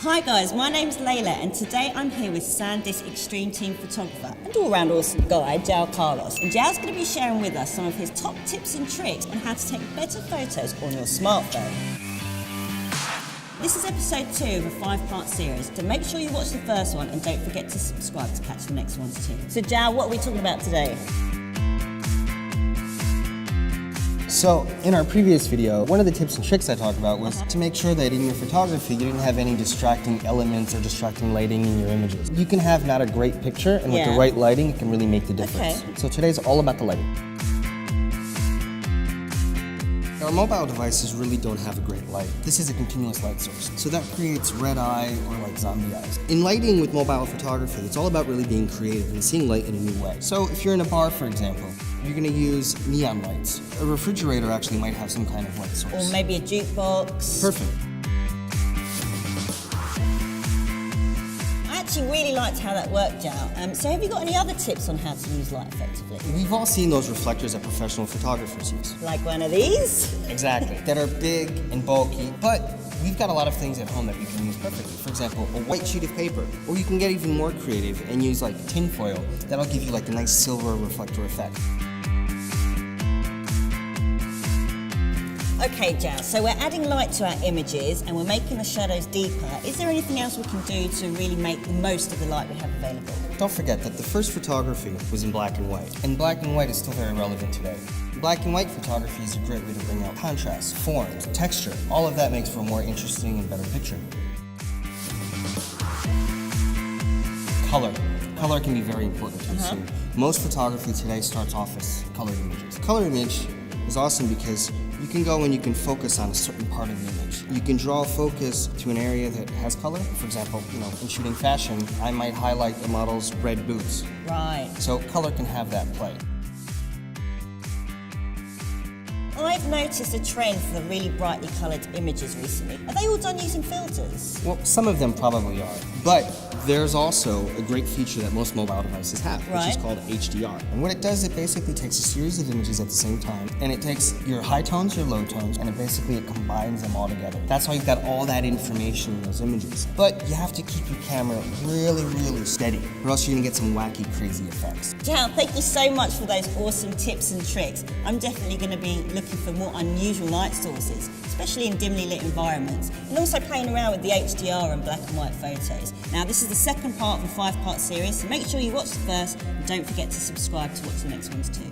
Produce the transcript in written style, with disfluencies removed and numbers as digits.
Hi guys, my name's Layla and today I'm here with SanDisk Extreme Team photographer and all-round awesome guy, João Carlos. And João's going to be sharing with us some of his top tips and tricks on how to take better photos on your smartphone. This is episode 2 of a 5-part series, so make sure you watch the first one and don't forget to subscribe to catch the next ones too. So João, what are we talking about today? So, in our previous video, one of the tips and tricks I talked about was to make sure that in your photography you didn't have any distracting elements or distracting lighting in your images. You can have not a great picture, and with the right lighting, it can really make the difference. Okay. So today's all about the lighting. Our mobile devices really don't have a great light. This is a continuous light source, so that creates red eye or like zombie eyes. In lighting with mobile photography, it's all about really being creative and seeing light in a new way. So if you're in a bar, for example, you're going to use neon lights. A refrigerator actually might have some kind of light source. Or maybe a jukebox. Perfect. I actually really liked how that worked out. So have you got any other tips on how to use light effectively? We've all seen those reflectors that professional photographers use. Like one of these? Exactly. That are big and bulky, but we've got a lot of things at home that we can use perfectly. For example, a white sheet of paper. Or you can get even more creative and use like tin foil. That'll give you like a nice silver reflector effect. Okay, João, so we're adding light to our images and we're making the shadows deeper. Is there anything else we can do to really make the most of the light we have available? Don't forget that the first photography was in black and white, and black and white is still very relevant today. Black and white photography is a great way to bring out contrast, forms, texture. All of that makes for a more interesting and better picture. Color. Color can be very important to consume. Most photography today starts off as colored images. Color image is awesome because you can go and you can focus on a certain part of the image. You can draw focus to an area that has color. For example, in shooting fashion, I might highlight the model's red boots. Right. So color can have that play. I've noticed a trend for the really brightly coloured images recently. Are they all done using filters? Well, some of them probably are, but there's also a great feature that most mobile devices have, which is called HDR. And what it does, it basically takes a series of images at the same time, and it takes your high tones, your low tones, and it combines them all together. That's why you've got all that information in those images. But you have to keep your camera really, really steady, or else you're gonna get some wacky, crazy effects. João, thank you so much for those awesome tips and tricks. I'm definitely going to be looking for more unusual light sources, especially in dimly lit environments, and also playing around with the HDR and black and white photos. Now, this is the second part of a 5-part series, so make sure you watch the first and don't forget to subscribe to watch the next ones too.